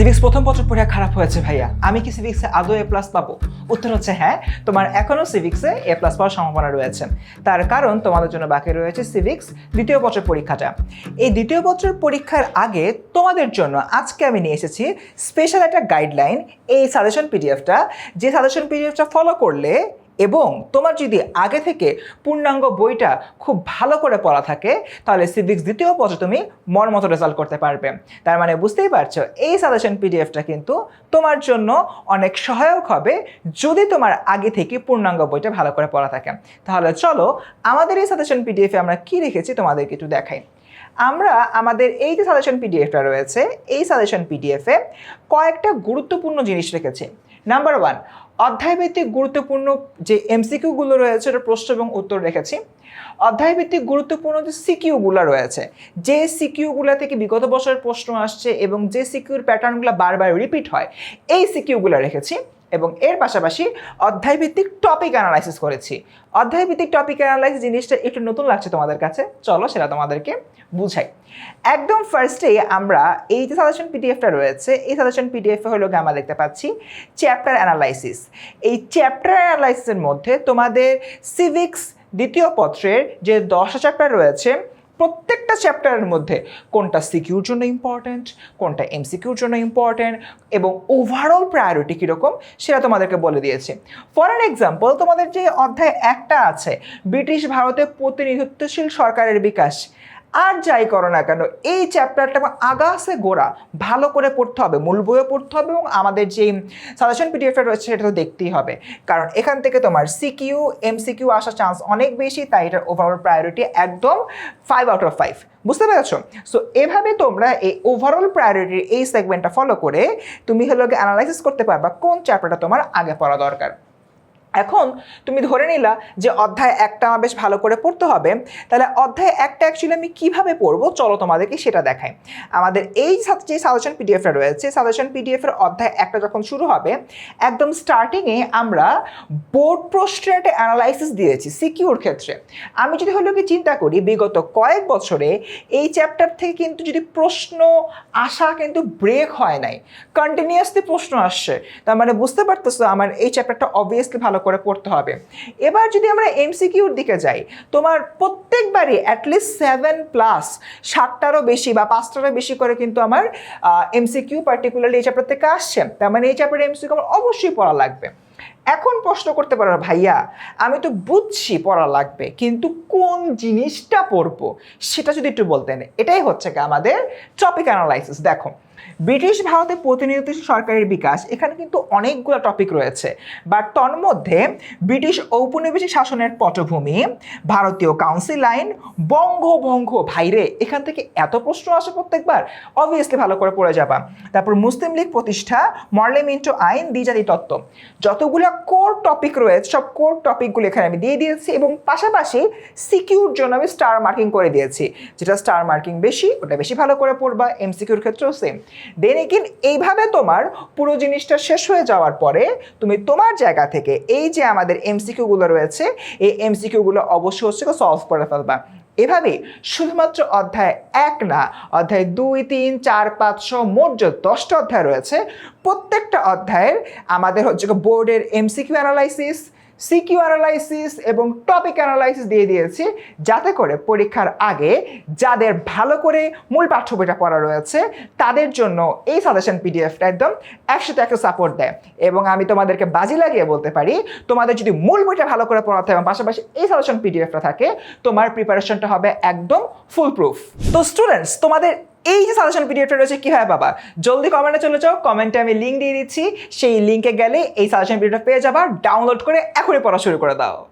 Civics প্রথম পত্র পরীক্ষা খারাপ হয়েছে ভাইয়া, আমি কি সিভিক্সে আদৌ এ প্লাস পাবো? উত্তর হচ্ছে হ্যাঁ, তোমার এখনও সিভিক্সে এ প্লাস পাওয়ার সম্ভাবনা রয়েছে। তার কারণ তোমাদের জন্য বাকি রয়েছে সিভিক্স দ্বিতীয় পত্রের পরীক্ষাটা। এই দ্বিতীয় পত্রের পরীক্ষার আগে তোমাদের জন্য আজকে আমি নিয়ে এসেছি স্পেশাল একটা গাইডলাইন, এই সাজেশন পিডিএফটা, যে সাজেশন পিডিএফটা ফলো করলে এবং তোমার যদি আগে থেকে পূর্ণাঙ্গ বইটা খুব ভালো করে পড়া থাকে তাহলে সিভিক্স দ্বিতীয় পত্রে তুমি মন মতো রেজাল্ট করতে পারবে। তার মানে বুঝতেই পারছো এই সাজেশন পিডিএফটা কিন্তু তোমার জন্য অনেক সহায়ক হবে যদি তোমার আগে থেকে পূর্ণাঙ্গ বইটা ভালো করে পড়া থাকে। তাহলে চলো আমাদের এই সাজেশন পিডিএফে আমরা কি রেখেছি তোমাদেরকে একটু দেখাই। আমরা আমাদের এই যে সাজেশন পিডিএফটা রয়েছে এই সাজেশন পিডিএফে কয়েকটা গুরুত্বপূর্ণ জিনিস রেখেছি। নাম্বার 1, অধ্যায়ভিত্তিক গুরুত্বপূর্ণ যে এমসিকিউগুলো রয়েছে ওটা প্রশ্ন এবং উত্তর রেখেছি। অধ্যায়ভিত্তিক গুরুত্বপূর্ণ যে সিকিউগুলো রয়েছে, যে সিকিউগুলো থেকে বিগত বছরের প্রশ্ন আসছে এবং যে সিকিউর প্যাটার্নগুলো বারবার রিপিট হয় এই সিকিউগুলো রেখেছি। এবং এর পাশাপাশি অধ্যায়ভিত্তিক টপিক অ্যানালাইসিস করেছি। অধ্যায়ভিত্তিক টপিক অ্যানালাইসিস জিনিসটা একটু নতুন লাগছে তোমাদের কাছে, চলো সেটা তোমাদেরকে বুঝাই। একদম ফার্স্টে আমরা এই যে সাজেশন পিডিএফটা রয়েছে এই সাজেশন পিডিএফে হলো আমরা দেখতে পাচ্ছি চ্যাপ্টার অ্যানালাইসিস। এই চ্যাপ্টার অ্যানালাইসিসের মধ্যে তোমাদের সিভিক্স দ্বিতীয় পত্রের যে 10টা চ্যাপ্টার রয়েছে প্রত্যেকটা চ্যাপ্টারের মধ্যে কোনটা সিকিউর জন্য ইম্পর্ট্যান্ট, কোনটা এমসিকিউর জন্য ইম্পর্ট্যান্ট এবং ওভারঅল প্রায়োরিটি কীরকম সেটা তোমাদেরকে বলে দিয়েছে। ফর অ্যান এক্সাম্পল, তোমাদের যে অধ্যায় একটা আছে ব্রিটিশ ভারতে প্রতিনিধিত্বশীল সরকারের বিকাশ, আর যাই করো না কেন এই চ্যাপ্টারটা আগাছে গোড়া ভালো করে পড়তে হবে, মূল বইও পড়তে হবে এবং আমাদের যে সাজেশন পিডিএফটা রয়েছে সেটা তো দেখতেই হবে, কারণ এখান থেকে তোমার সিকিউ এমসিকিউ আসার চান্স অনেক বেশি। তাই এটার ওভারঅল প্রায়োরিটি একদম 5/5। বুঝতে পেরেছো? সো এভাবে তোমরা এই ওভারঅল প্রায়োরিটির এই সেগমেন্টটা ফলো করে তুমি হলো অ্যানালাইসিস করতে পারবা কোন চ্যাপ্টারটা তোমার আগে পড়া দরকার। এখন তুমি ধরে নিলা যে অধ্যায় একটা আমার বেশ ভালো করে পড়তে হবে, তাহলে অধ্যায় একটা অ্যাকচুয়ালি আমি কীভাবে পড়বো চলো তোমাদেরকে সেটা দেখাই। আমাদের এই যে সাজেশন পিডিএফটা রয়েছে সাজেশন পিডিএফের অধ্যায় একটা যখন শুরু হবে একদম স্টার্টিংয়ে আমরা বোর্ড প্রশ্নের একটা অ্যানালাইসিস দিয়েছি সিকিউর ক্ষেত্রে। আমি যদি হলো কি চিন্তা করি বিগত কয়েক বছরে এই চ্যাপ্টার থেকে কিন্তু যদি প্রশ্ন আসা কিন্তু ব্রেক হয় নাই, কন্টিনিউয়াসলি প্রশ্ন আসছে, তার মানে বুঝতে পারতেছো আমার এই চ্যাপ্টারটা অবভিয়াসলি ভালো করে পড়তে হবে। এবার যদি আমরা এমসিকিউর দিকে যাই তোমার প্রত্যেকবারই অ্যাটলিস্ট 7+ 7টারও বেশি বা 5টারও বেশি করে কিন্তু আমার এমসিকিউ পার্টিকুলারলি এই চ্যাপ্টার থেকে আসছে, তার মানে এই চ্যাপ্টারের এমসিকিউ আমার অবশ্যই পড়া লাগবে। এখন প্রশ্ন করতে পারো ভাইয়া আমি তো বুঝছি পড়া লাগবে কিন্তু কোন জিনিসটা পড়বো সেটা যদি একটু বলতেন। এটাই হচ্ছে আমাদের টপিক অ্যানালাইসিস। দেখো ব্রিটিশ ভারতে প্রতিনিধিত্বশীল সরকারের বিকাশ, এখানে কিন্তু অনেকগুলো টপিক রয়েছে, বাট তন্মধ্যে ব্রিটিশ ঔপনিবেশিক শাসনের পটভূমি, ভারতীয় কাউন্সিল আইন, বঙ্গভঙ্গ, ভাইরে এখান থেকে এত প্রশ্ন আসে প্রত্যেকবার, অবভিয়াসলি ভালো করে পড়ে যাবা। তারপর মুসলিম লীগ প্রতিষ্ঠা, মর্লে মিন্টো আইন, দ্বিজাতি তত্ত্ব, যতগুলো কোর টপিক রয়েছে সব কোর টপিকগুলো এখানে আমি দিয়ে দিয়েছি এবং পাশাপাশি সিকিউর জন্য আমি স্টার মার্কিং করে দিয়েছি, যেটা স্টার মার্কিং বেশি ওটা বেশি ভালো করে পড়বা, এমসিকিউর ক্ষেত্রেও সেম। দেন এগেইন এইভাবে তোমার পুরো জিনিসটা শেষ হয়ে যাওয়ার পরে তুমি তোমার জায়গা থেকে এই যে আমাদের এমসিকিউগুলো রয়েছে এই এমসিকিউগুলো অবশ্যই হচ্ছে সলভ করে ফেলবা। এভাবে শুধুমাত্র অধ্যায় 1 না, অধ্যায় 2, 3, 4, 5, 6 মোট যে 10টা অধ্যায় রয়েছে প্রত্যেকটা অধ্যায়ের আমাদের হচ্ছে বোর্ডের এমসিকিউ অ্যানালাইসিস, সিকিউ অ্যানালাইসিস এবং টপিক অ্যানালাইসিস দিয়ে দিয়েছি, যাতে করে পরীক্ষার আগে যাদের ভালো করে মূল পাঠ্য বইটা পড়া রয়েছে তাদের জন্য এই সাজেশন পিডিএফটা একদম 100% সাপোর্ট দেয়। এবং আমি তোমাদেরকে বাজি লাগিয়ে বলতে পারি তোমাদের যদি মূল বইটা ভালো করে পড়াতে এবং পাশাপাশি এই সাজেশন পিডিএফটা থাকে তোমার প্রিপারেশনটা হবে একদম ফুল প্রুফ। তো স্টুডেন্টস তোমাদের এই যে সাজেশন পিডিএফটা রয়েছে কীভাবে পাবা, জলদি কমেন্টে চলে যাও, কমেন্টে আমি লিঙ্ক দিয়ে দিচ্ছি, সেই লিঙ্কে গেলে এই সাজেশন পিডিএফটা পেয়ে যাবা, ডাউনলোড করে এখনই পড়া শুরু করে দাও।